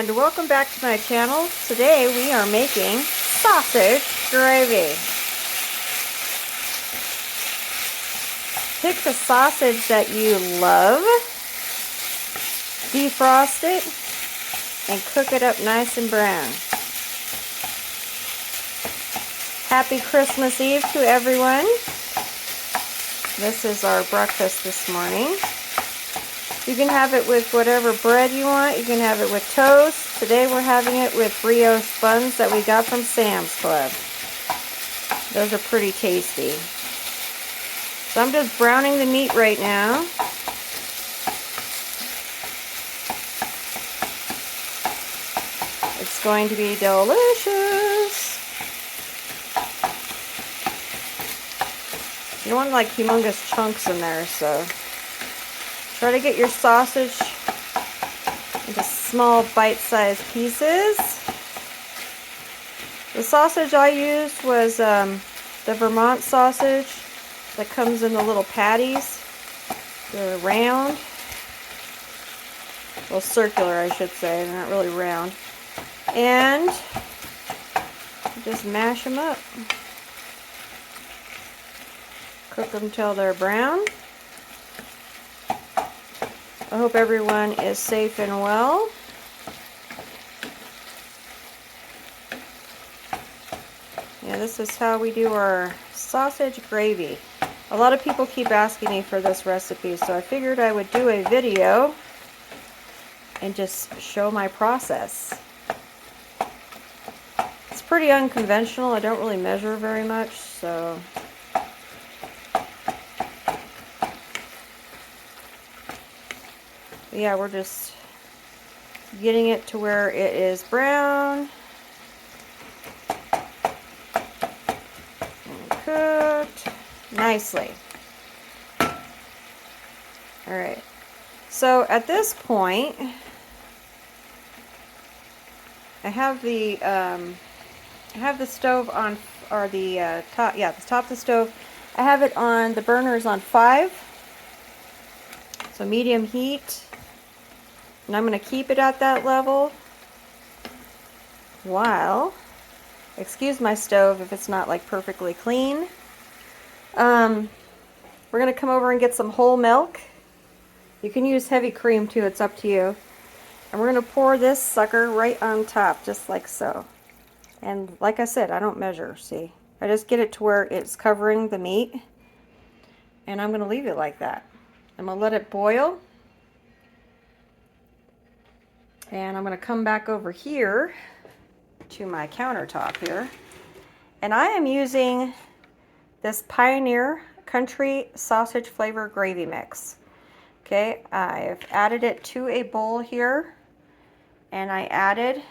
and welcome back to my channel. Today we are making sausage gravy. Pick the sausage that you love, defrost it, and cook it up nice and brown. Happy Christmas Eve to everyone. This is our breakfast this morning. You can have it with whatever bread you want. You can have it with toast. Today we're having it with brioche buns that we got from Sam's Club. Those are pretty tasty. So I'm just browning the meat right now. It's going to be delicious. You don't want like humongous chunks in there, so try to get your sausage into small bite-sized pieces. The sausage I used was the Vermont sausage that comes in the little patties. They're round. Well, circular, I should say. They're not really round. And just mash them up. Cook them till they're brown. I hope everyone is safe and well. Yeah, this is how we do our sausage gravy. A lot of people keep asking me for this recipe, so I figured I would do a video and just show my process. It's pretty unconventional. I don't really measure very much, so yeah, we're just getting it to where it is brown and cooked nicely. Alright, so at this point I have the stove on, or the top, yeah, the top of the stove. I have it on, the burner is on 5, so medium heat. And I'm going to keep it at that level while, excuse my stove if it's not like perfectly clean. We're going to come over and get some whole milk. You can use heavy cream too, it's up to you. And we're going to pour this sucker right on top, just like so. And like I said, I don't measure, see? I just get it to where it's covering the meat. And I'm going to leave it like that. I'm going to let it boil. And I'm going to come back over here to my countertop here. And I am using this Pioneer Country Sausage Flavor Gravy Mix. Okay, I've added it to a bowl here. And I added,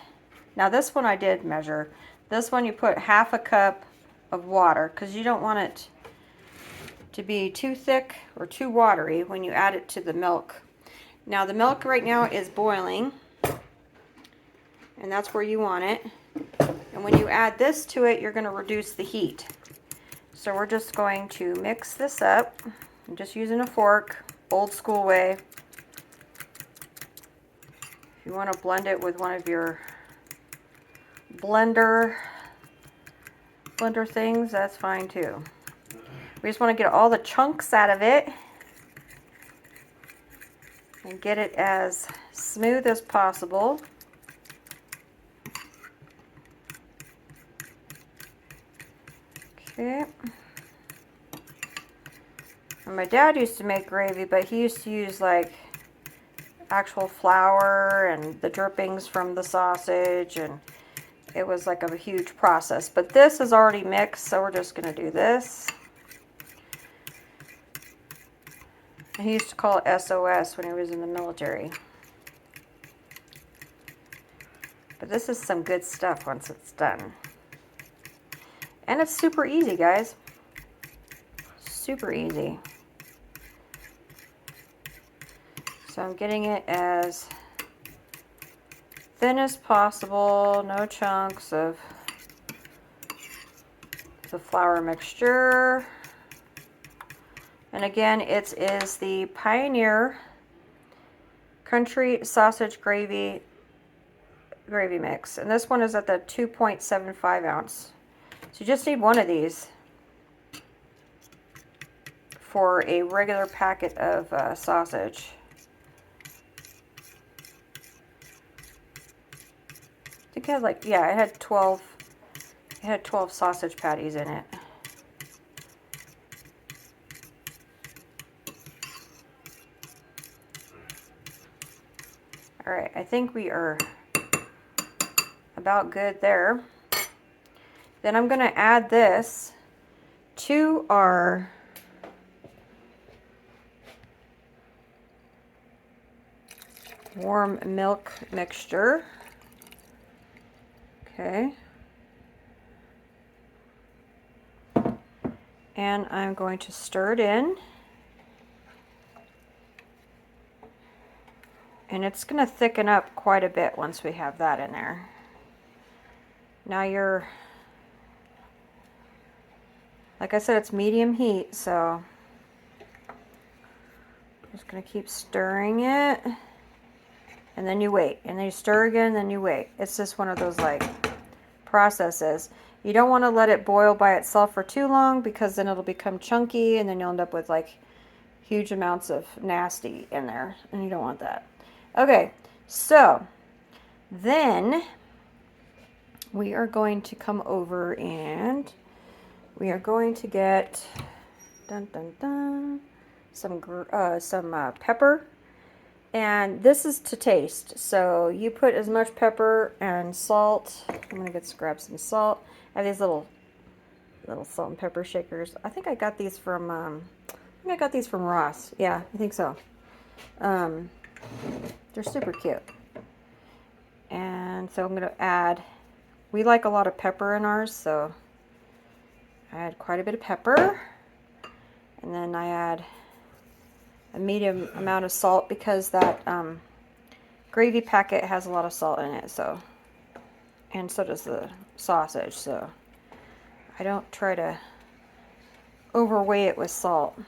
now this one I did measure. This one you put half a cup of water because you don't want it to be too thick or too watery when you add it to the milk. Now the milk right now is boiling. And that's where you want it. And when you add this to it, you're going to reduce the heat. So we're just going to mix this up. I'm just using a fork, old school way. If you want to blend it with one of your blender things, that's fine too. We just want to get all the chunks out of it and get it as smooth as possible. Okay. And my dad used to make gravy, but he used to use like actual flour and the drippings from the sausage, and it was like a huge process. But this is already mixed, so we're just going to do this. He used to call it SOS when he was in the military. But this is some good stuff once it's done. And it's super easy, guys. Super easy. So I'm getting it as thin as possible. No chunks of the flour mixture. And again, it is the Pioneer Country Sausage Gravy gravy mix. And this one is at the 2.75 ounce. So you just need one of these for a regular packet of sausage. I think it had like, yeah, it had 12 sausage patties in it. All right, I think we are about good there. Then I'm going to add this to our warm milk mixture. Okay. And I'm going to stir it in. And it's going to thicken up quite a bit once we have that in there. Now like I said, it's medium heat, so I'm just going to keep stirring it. And then you wait. And then you stir again, then you wait. It's just one of those like processes. You don't want to let it boil by itself for too long because then it'll become chunky and then you'll end up with like huge amounts of nasty in there. And you don't want that. Okay, so then we are going to come over and we are going to get some pepper, and this is to taste. So you put as much pepper and salt. I'm gonna grab some salt. I have these little salt and pepper shakers. I think I got these from Ross. Yeah, I think so. They're super cute. And so I'm gonna add. We like a lot of pepper in ours, so I add quite a bit of pepper, and then I add a medium amount of salt because that gravy packet has a lot of salt in it. So, and so does the sausage. So I don't try to overweigh it with salt.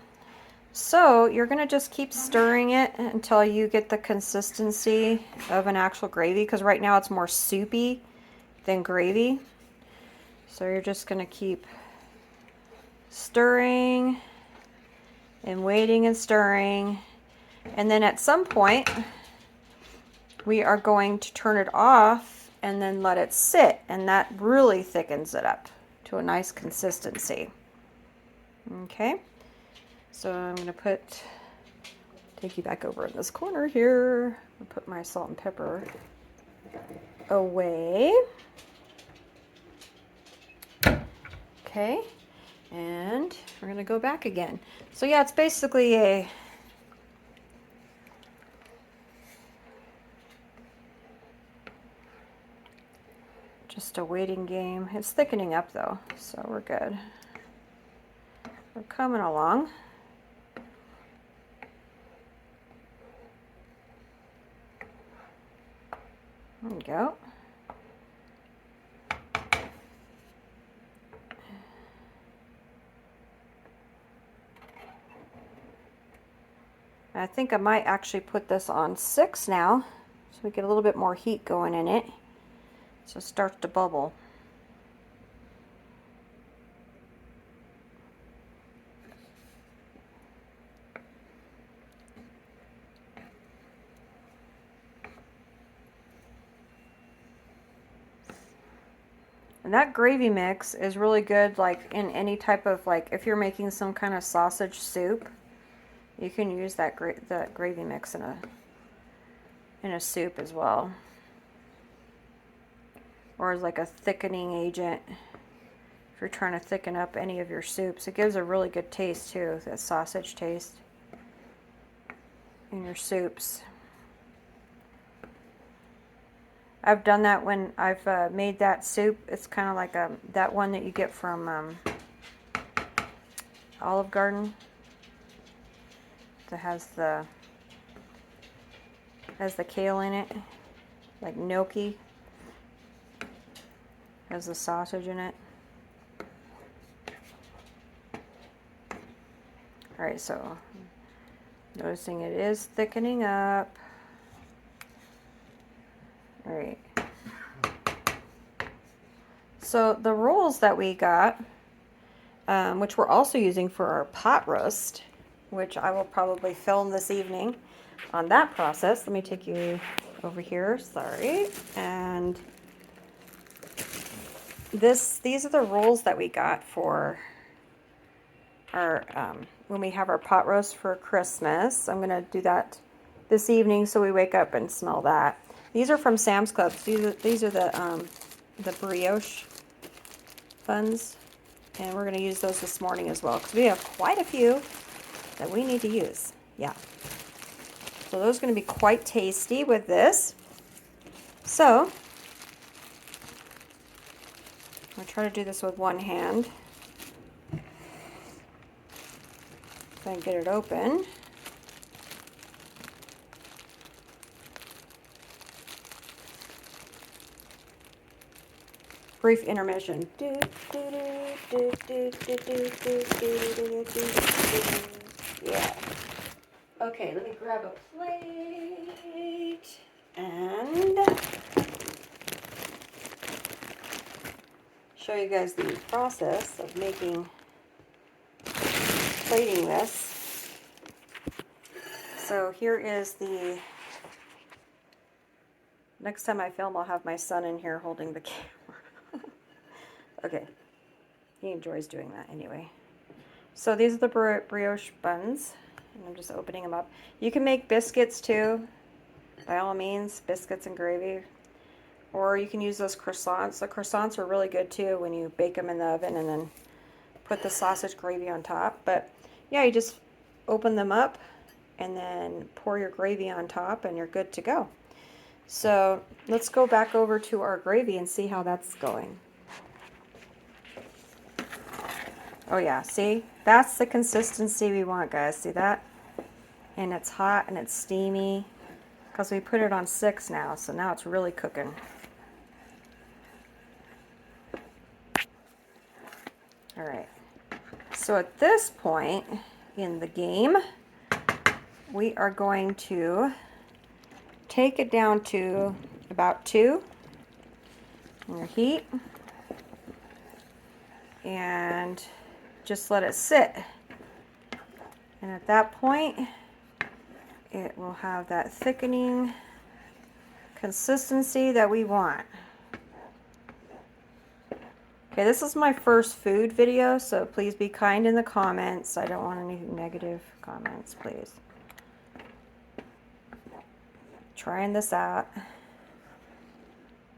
So you're gonna just keep stirring it until you get the consistency of an actual gravy, because right now it's more soupy than gravy. So you're just gonna keep stirring and waiting and stirring, and then at some point we are going to turn it off and then let it sit, and that really thickens it up to a nice consistency. Okay, so I'm gonna take you back over in this corner here. I'll put my salt and pepper away. Okay, and we're gonna go back again. So yeah, it's basically just a waiting game. It's thickening up though, so we're good. We're coming along. There we go. I think I might actually put this on 6 now, so we get a little bit more heat going in it, so it starts to bubble. And that gravy mix is really good, like in any type of, like if you're making some kind of sausage soup, you can use that gravy mix in a soup as well, or as like a thickening agent if you're trying to thicken up any of your soups. It gives a really good taste too, that sausage taste in your soups. I've done that when I've made that soup. It's kind of like that one that you get from Olive Garden that has the kale in it, like gnocchi. Has the sausage in it. All right, so noticing it is thickening up. All right, So the rolls that we got, which we're also using for our pot roast, which I will probably film this evening on that process. Let me take you over here, sorry. And these are the rolls that we got for our, when we have our pot roast for Christmas. I'm gonna do that this evening so we wake up and smell that. These are from Sam's Club. These are the brioche buns, and we're going to use those this morning as well because we have quite a few that we need to use. Yeah. So those are going to be quite tasty with this. So I'll try to do this with one hand. Try and get it open. Brief intermission. Yeah. Okay, let me grab a plate and show you guys the process of plating this. So here is the, next time I film I'll have my son in here holding the camera. Okay, he enjoys doing that anyway. So these are the brioche buns, and I'm just opening them up. You can make biscuits too, by all means, biscuits and gravy. Or you can use those croissants. The croissants are really good too when you bake them in the oven and then put the sausage gravy on top. But yeah, you just open them up and then pour your gravy on top and you're good to go. So let's go back over to our gravy and see how that's going. Oh yeah, see? That's the consistency we want, guys. See that? And it's hot and it's steamy because we put it on 6 now, so now it's really cooking. All right. So at this point in the game, we are going to take it down to about 2 in your heat and just let it sit. And at that point, it will have that thickening consistency that we want. Okay, this is my first food video, so please be kind in the comments. I don't want any negative comments, please. Trying this out.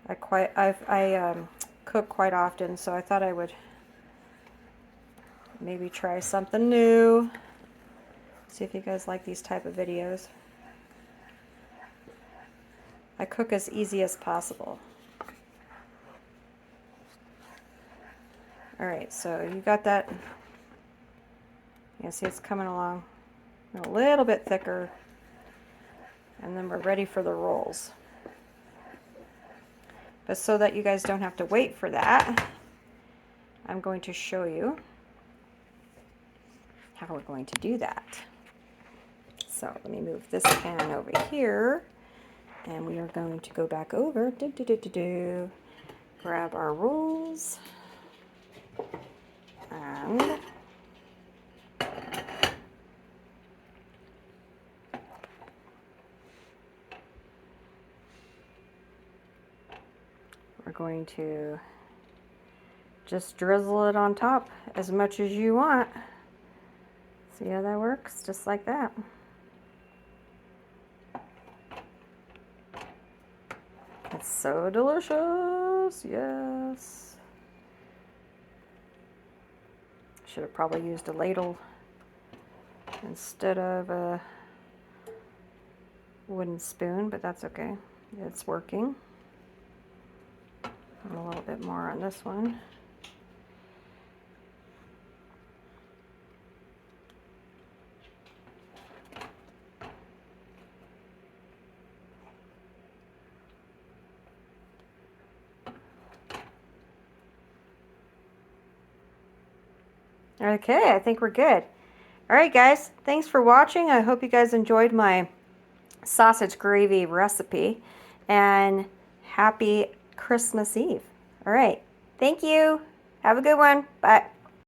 I cook quite often, so I thought I would maybe try something new. See if you guys like these type of videos. I cook as easy as possible. Alright, so you got that. You see it's coming along a little bit thicker. And then we're ready for the rolls. But so that you guys don't have to wait for that, I'm going to show you how we're going to do that. So let me move this pan over here, and we are going to go back over, grab our rolls, and we're going to just drizzle it on top as much as you want. See how that works? Just like that. It's so delicious. Yes. Should have probably used a ladle instead of a wooden spoon, but that's okay. It's working. And a little bit more on this one. Okay, I think we're good. All right, guys, thanks for watching. I hope you guys enjoyed my sausage gravy recipe, and happy Christmas Eve. All right, thanks. Thank you. Have a good one. Bye.